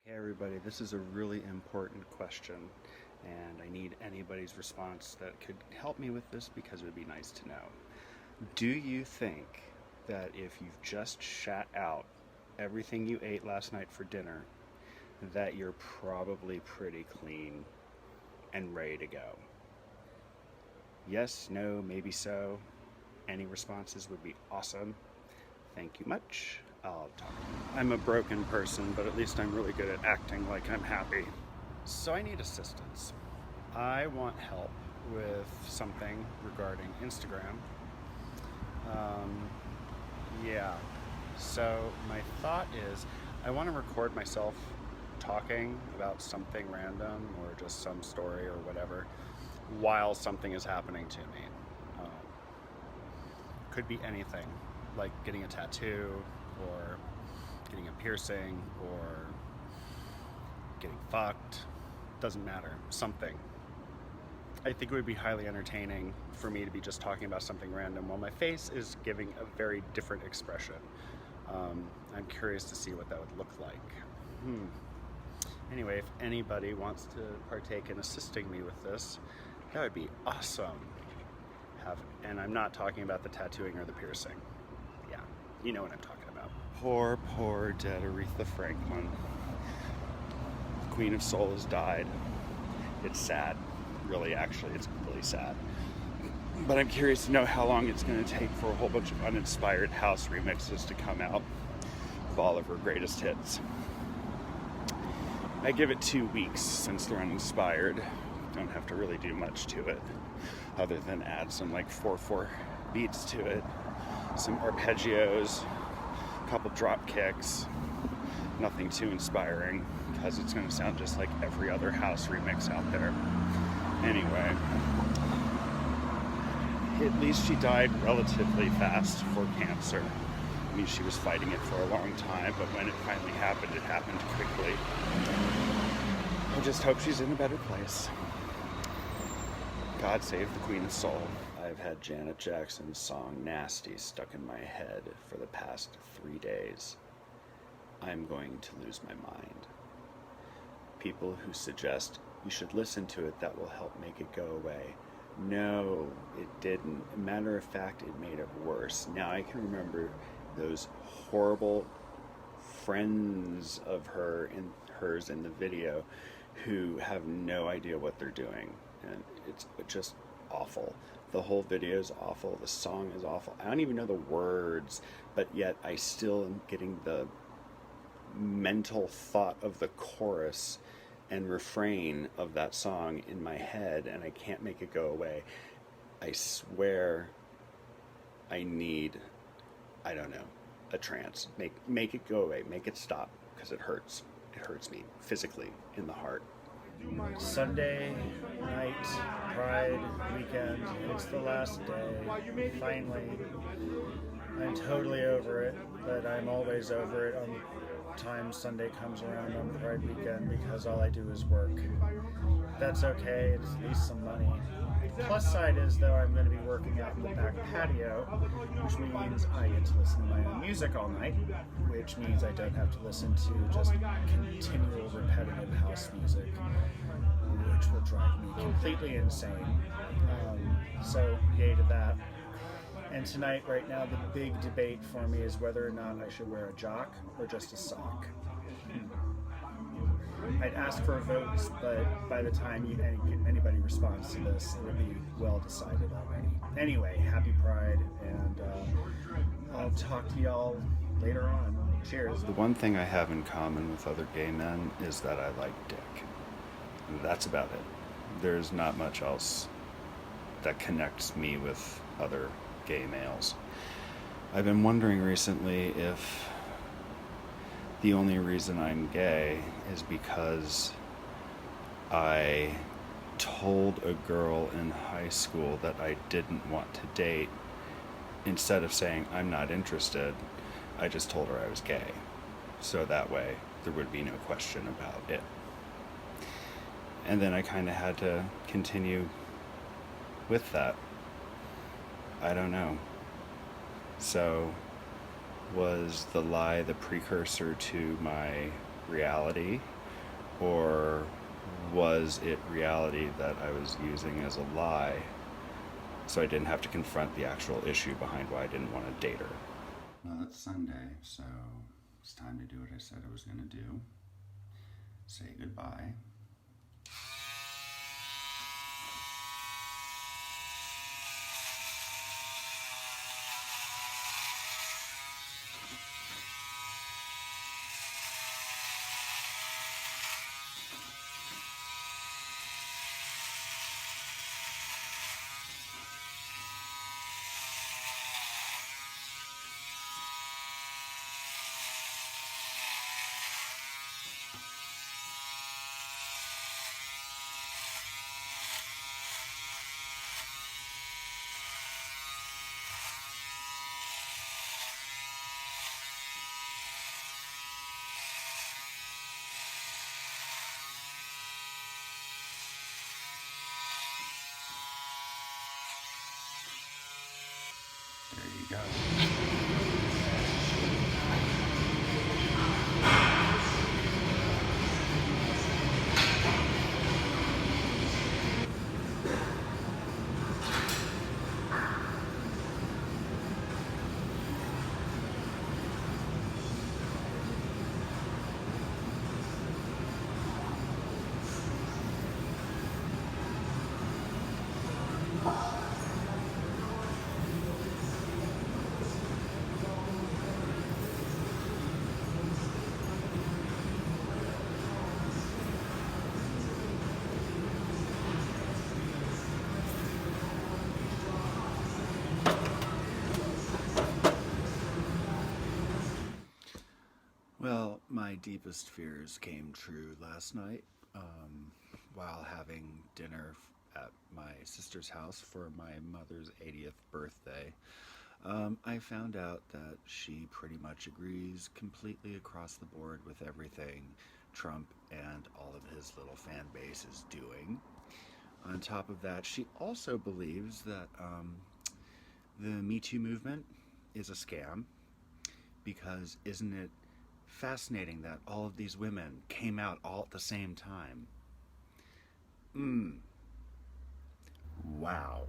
Hey everybody, this is a really important question and I need anybody's response that could help me with this because it would be nice to know. Do you think that if you've just shat out everything you ate last night for dinner, that you're probably pretty clean and ready to go? Yes, no, maybe so. Any responses would be awesome. Thank you much. I'll talk. I'm a broken person, but at least I'm really good at acting like I'm happy. So I need assistance. I want help with something regarding Instagram. Um, yeah. So my thought is I want to record myself talking about something random or just some story or whatever while something is happening to me. Um, could be anything, like getting a tattoo or getting a piercing or getting fucked. Doesn't matter. Something. I think it would be highly entertaining for me to be just talking about something random while my face is giving a very different expression. I'm curious to see what that would look like. Anyway, if anybody wants to partake in assisting me with this, that would be awesome. And I'm not talking about the tattooing or the piercing. Yeah, you know what I'm talking about. Poor, poor dead Aretha Franklin. Queen of Soul has died. It's sad. Really, actually, it's really sad. But I'm curious to know how long it's going to take for a whole bunch of uninspired house remixes to come out of all of her greatest hits. I give it 2 weeks since they're uninspired. Don't have to really do much to it other than add some like 4/4 beats to it, some arpeggios, a couple drop kicks. Nothing too inspiring because it's going to sound just like every other house remix out there. Anyway, at least she died relatively fast for cancer. I mean, she was fighting it for a long time, but when it finally happened, it happened quickly. I just hope she's in a better place. God save the Queen of Soul. I've had Janet Jackson's song Nasty stuck in my head for the past 3 days. I'm going to lose my mind. People who suggest you should listen to it, that will help make it go away. No, it didn't. Matter of fact, it made it worse. Now I can remember those horrible friends of hers in the video who have no idea what they're doing. And it's just awful. The whole video is awful. The song is awful. I don't even know the words, but yet I still am getting the mental thought of the chorus and refrain of that song in my head, and I can't make it go away. I swear I need, I don't know, a trance. Make it go away. Make it stop, because it hurts. It hurts me physically in the heart. Sunday night, Pride weekend, it's the last day, finally. I'm totally over it, but I'm always over it on time Sunday comes around on Pride weekend because all I do is work. That's okay, it's at least some money. Plus side is, though, I'm going to be working out in the back patio, which means I get to listen to my own music all night, which means I don't have to listen to just continual repetitive house music, which will drive me completely insane. So yay to that. And tonight, right now, the big debate for me is whether or not I should wear a jock or just a sock. I'd ask for votes, but by the time anybody responds to this, it'll be well decided already. Anyway, happy Pride, and I'll talk to y'all later on. Cheers. The one thing I have in common with other gay men is that I like dick. And that's about it. There's not much else that connects me with other gay males. I've been wondering recently if the only reason I'm gay is because I told a girl in high school that I didn't want to date. Instead of saying I'm not interested, I just told her I was gay. So that way there would be no question about it. And then I kind of had to continue with that. I don't know. So was the lie the precursor to my reality, or was it reality that I was using as a lie so I didn't have to confront the actual issue behind why I didn't want to date her? Well, it's Sunday, so it's time to do what I said I was going to do. Say goodbye. There you go. Well, my deepest fears came true last night while having dinner at my sister's house for my mother's 80th birthday. I found out that she pretty much agrees completely across the board with everything Trump and all of his little fan base is doing. On top of that, she also believes that the Me Too movement is a scam, because isn't it fascinating that all of these women came out all at the same time? Wow.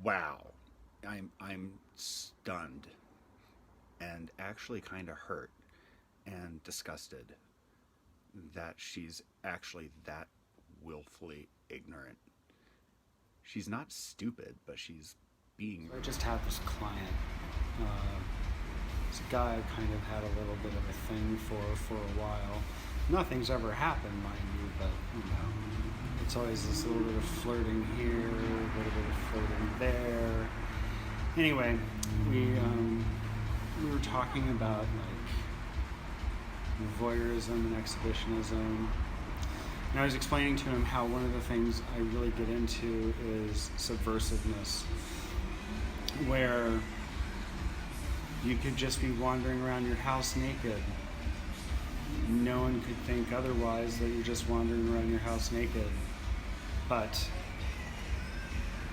Wow. I'm stunned and actually kind of hurt and disgusted that she's actually that willfully ignorant. She's not stupid, but she's being... I just had this client. This guy I kind of had a little bit of a thing for a while. Nothing's ever happened, mind you, but it's always this little bit of flirting here, a little bit of flirting there. Anyway, we were talking about voyeurism and exhibitionism. And I was explaining to him how one of the things I really get into is subversiveness, where you could just be wandering around your house naked. No one could think otherwise, that you're just wandering around your house naked. But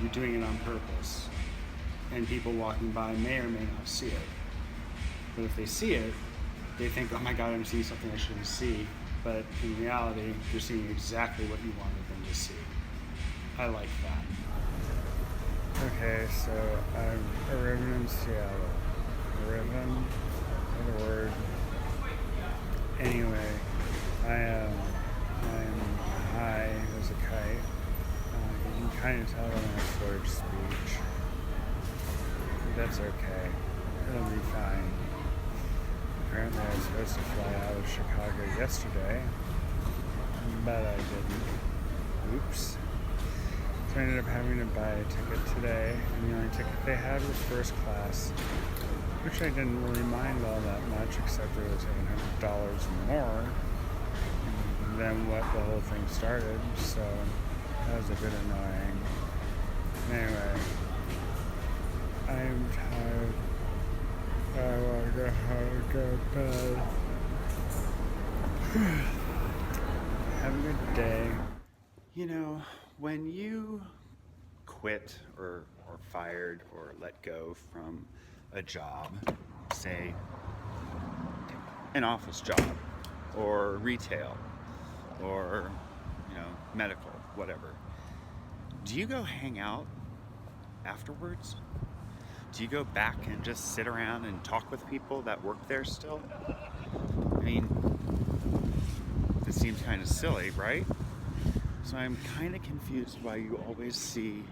you're doing it on purpose. And people walking by may or may not see it. But if they see it, they think, oh my God, I'm seeing something I shouldn't see. But in reality, you're seeing exactly what you wanted them to see. I like that. Okay, so I'm a Riven in Seattle. Riven, what a word. Anyway, I'm high as a kite. You can kind of tell when I slurred speech. But that's okay. It'll be fine. Apparently I was supposed to fly out of Chicago yesterday, but I didn't. Oops. So I ended up having to buy a ticket today, and the only ticket they had was first class, which I didn't really mind all that much, except it was $700 more than what the whole thing started, so that was a bit annoying. Anyway, I'm tired. I want to go home, go to bed. Have a good day. You know, when you quit or fired or let go from a job, say an office job or retail or, medical, whatever, do you go hang out afterwards? Do you go back and just sit around and talk with people that work there still? I mean, this seems kind of silly, right? So I'm kind of confused why you always see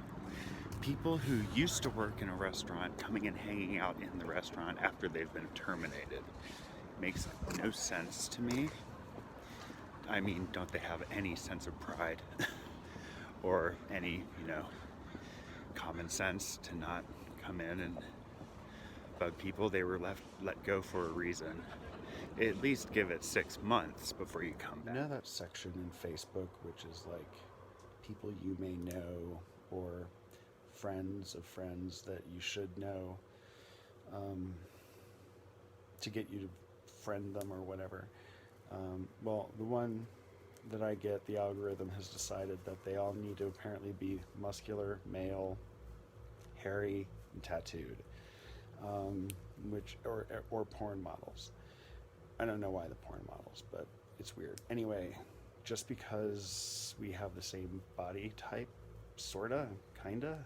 people who used to work in a restaurant coming and hanging out in the restaurant after they've been terminated. Makes no sense to me. I mean, don't they have any sense of pride or any, common sense to not come in and bug people? They were let go for a reason. At least give it 6 months before you come back. That section in Facebook, which is like people you may know or friends of friends that you should know, to get you to friend them or whatever. Well, the one that I get, the algorithm has decided that they all need to apparently be muscular, male, hairy, and tattooed, or porn models. I don't know why the porn models, but it's weird. Anyway, just because we have the same body type, sorta, kinda,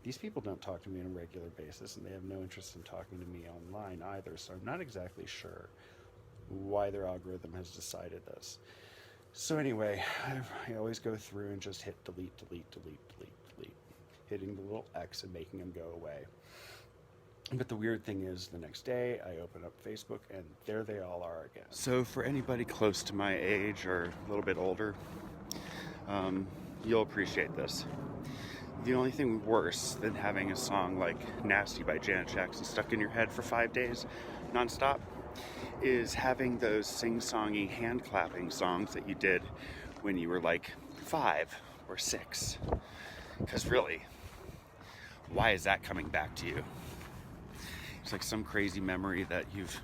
these people don't talk to me on a regular basis, and they have no interest in talking to me online either, so I'm not exactly sure why their algorithm has decided this. So anyway, I always go through and just hit delete, hitting the little X and making them go away. But the weird thing is, the next day I open up Facebook and there they all are again. So for anybody close to my age or a little bit older, you'll appreciate this. The only thing worse than having a song like Nasty by Janet Jackson stuck in your head for 5 days nonstop is having those sing-songy hand-clapping songs that you did when you were like 5 or 6. Because really, why is that coming back to you? It's like some crazy memory that you've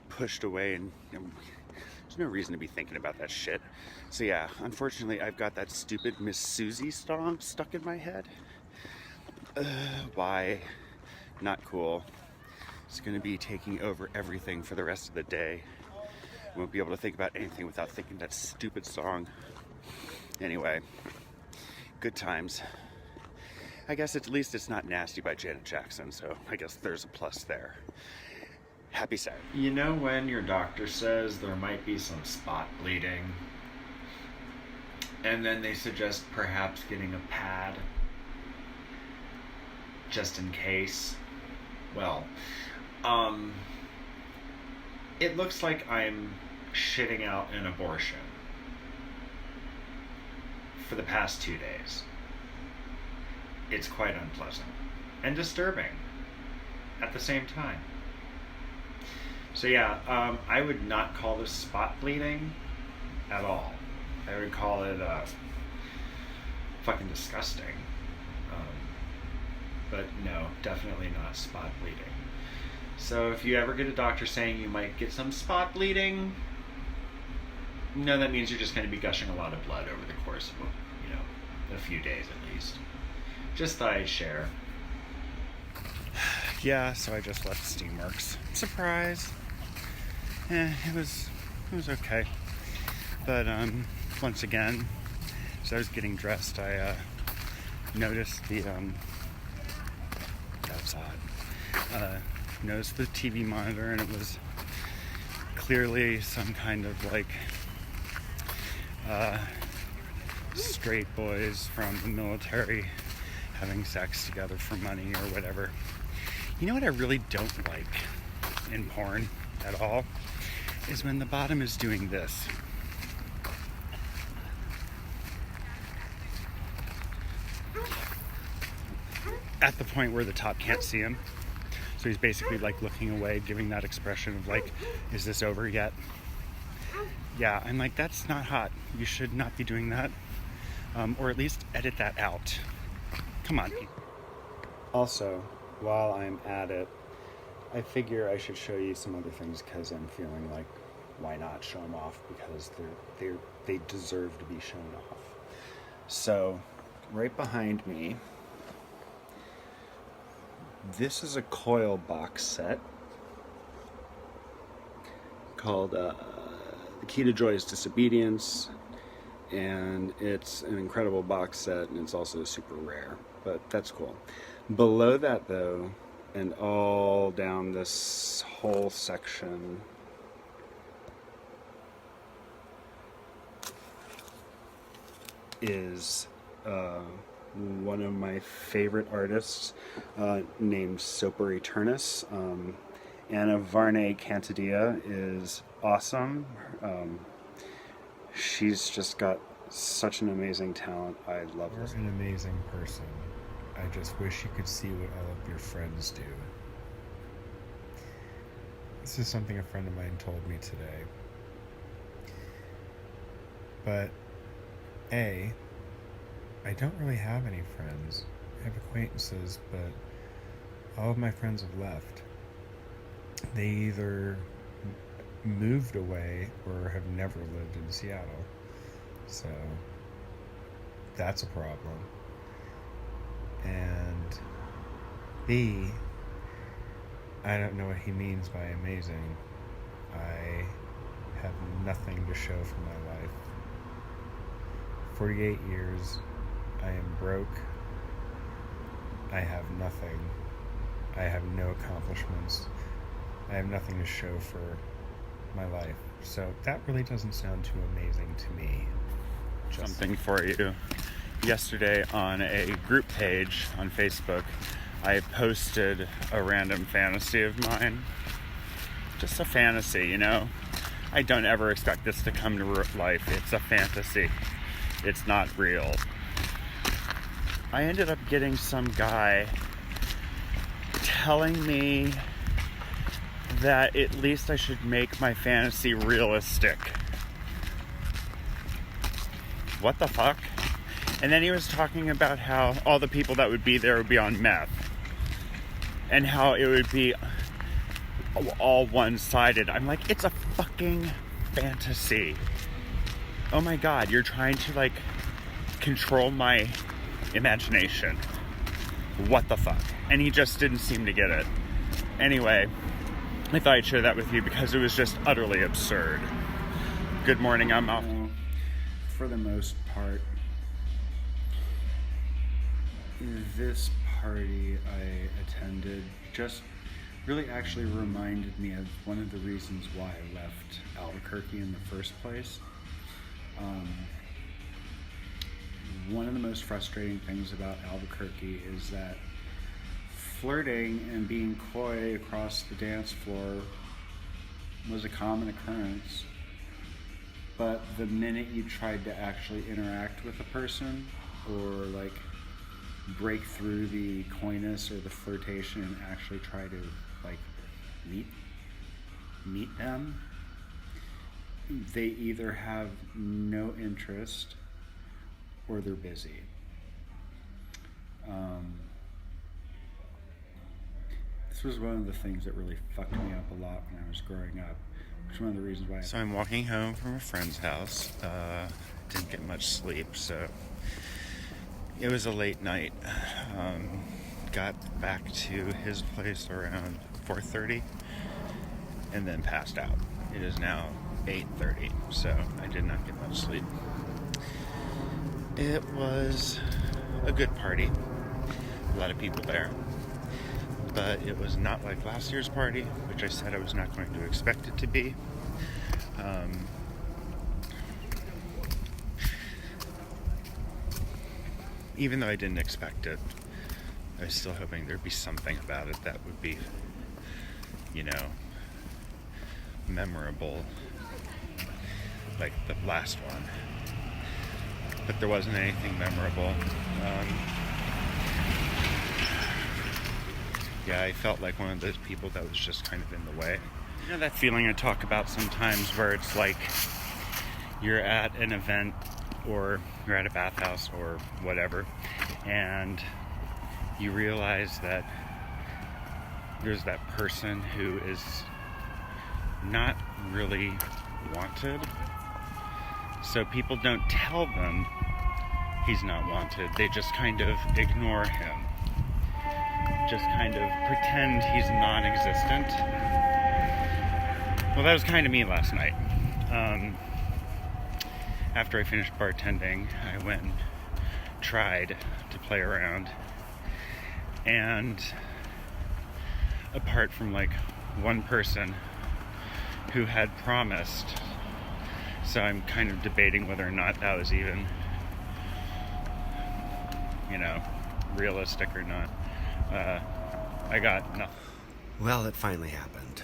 pushed away, and there's no reason to be thinking about that shit. So yeah, unfortunately, I've got that stupid Miss Susie song stuck in my head. Why? Not cool. It's going to be taking over everything for the rest of the day. I won't be able to think about anything without thinking that stupid song. Anyway, good times. I guess at least it's not Nasty by Janet Jackson, so I guess there's a plus there. Happy Saturday. You know when your doctor says there might be some spot bleeding, and then they suggest perhaps getting a pad just in case? Well, it looks like I'm shitting out an abortion for the past 2 days. It's quite unpleasant and disturbing at the same time. So yeah, I would not call this spot bleeding at all. I would call it fucking disgusting. But no, definitely not spot bleeding. So if you ever get a doctor saying you might get some spot bleeding, no, that means you're just going to be gushing a lot of blood over the course of, a few days at least. Just thought I'd share. Yeah, so I just left Steamworks. Surprise. It was okay. But once again, as I was getting dressed, I noticed the that's odd. Noticed the TV monitor, and it was clearly some kind of like straight boys from the military having sex together for money or whatever. You know what I really don't like in porn at all? Is when the bottom is doing this. At the point where the top can't see him. So he's basically like looking away, giving that expression of like, is this over yet? Yeah, I'm like, that's not hot. You should not be doing that. Or at least edit that out. Come on, people. Also, while I'm at it, I figure I should show you some other things because I'm feeling like, why not show them off? Because they deserve to be shown off. So, right behind me, this is a coil box set called The Key to Joy is Disobedience, and it's an incredible box set, and it's also super rare, but that's cool. Below that, though, and all down this whole section, is one of my favorite artists named Soper Eternus. Anna Varney Cantadilla is awesome. She's just got such an amazing talent. I love You're this. an amazing person. I just wish you could see what all of your friends do. This is something a friend of mine told me today. But I don't really have any friends. I have acquaintances, but all of my friends have left. They either moved away or have never lived in Seattle. So that's a problem. And B, I don't know what he means by amazing. I have nothing to show for my life. 48 years, I am broke. I have nothing. I have no accomplishments. I have nothing to show for my life. So that really doesn't sound too amazing to me. Something for you. Yesterday on a group page on Facebook, I posted a random fantasy of mine. Just a fantasy, you know? I don't ever expect this to come to life. It's a fantasy. It's not real. I ended up getting some guy telling me that at least I should make my fantasy realistic. What the fuck? And then he was talking about how all the people that would be there would be on meth. And how it would be all one-sided. I'm like, it's a fucking fantasy. Oh my god, you're trying to, like, control my imagination. What the fuck? And he just didn't seem to get it. Anyway, I thought I'd share that with you because it was just utterly absurd. Good morning, I'm off. For the most part, this party I attended just really actually reminded me of one of the reasons why I left Albuquerque in the first place. One of the most frustrating things about Albuquerque is that flirting and being coy across the dance floor was a common occurrence. But the minute you tried to actually interact with a person or like break through the coyness or the flirtation and actually try to like meet them, they either have no interest or they're busy. This was one of the things that really fucked me up a lot when I was growing up. Which is one of the reasons why. So I'm walking home from a friend's house. Didn't get much sleep, so it was a late night. Got back to his place around 4:30 and then passed out. It is now 8:30, so I did not get much sleep. It was a good party. A lot of people there. But it was not like last year's party, which I said I was not going to expect it to be. Even though I didn't expect it, I was still hoping there'd be something about it that would be, you know, memorable, like the last one. But there wasn't anything memorable. Yeah, I felt like one of those people that was just kind of in the way. You know that feeling I talk about sometimes where it's like you're at an event or you're at a bathhouse or whatever, and you realize that there's that person who is not really wanted. So people don't tell them he's not wanted. They just kind of ignore him. Just kind of pretend he's non-existent. Well, that was kind of me last night. After I finished bartending, I went and tried to play around. And apart from like one person who had promised, so I'm kind of debating whether or not that was even, realistic or not. I got nothing. Well, it finally happened.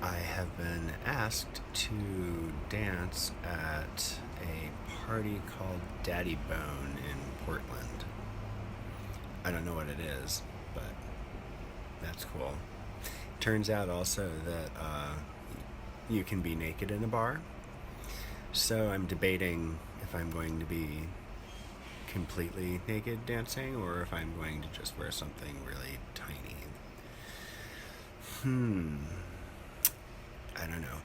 I have been asked to dance at a party called Daddy Bone in Portland. I don't know what it is, but that's cool. Turns out also that you can be naked in a bar. So I'm debating if I'm going to be completely naked dancing or if I'm going to just wear something really tiny. I don't know.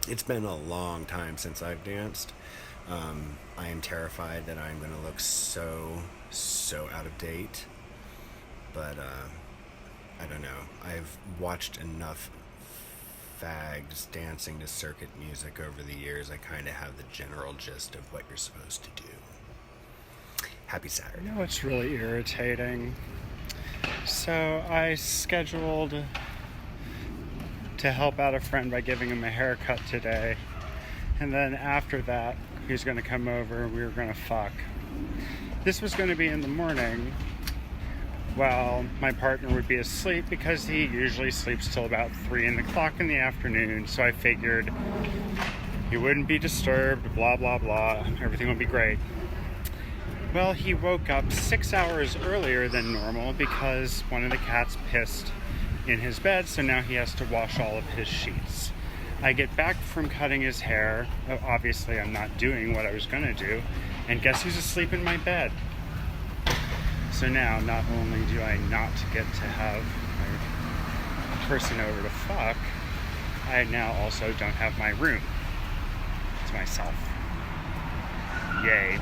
It's been a long time since I've danced. I am terrified that I'm going to look so out of date. But I don't know. I've watched enough fags dancing to circuit music over the years. I kind of have the general gist of what you're supposed to do. Happy Saturday. It's really irritating. So I scheduled to help out a friend by giving him a haircut today. And then after that, he's going to come over and we were going to fuck. This was going to be in the morning while my partner would be asleep because he usually sleeps till about 3 o'clock in the afternoon. So I figured he wouldn't be disturbed, blah, blah, blah. Everything would be great. Well, he woke up 6 hours earlier than normal because one of the cats pissed in his bed, so now he has to wash all of his sheets. I get back from cutting his hair. Obviously, I'm not doing what I was going to do, and guess who's asleep in my bed? So now, not only do I not get to have my person over to fuck, I now also don't have my room to myself. Yay.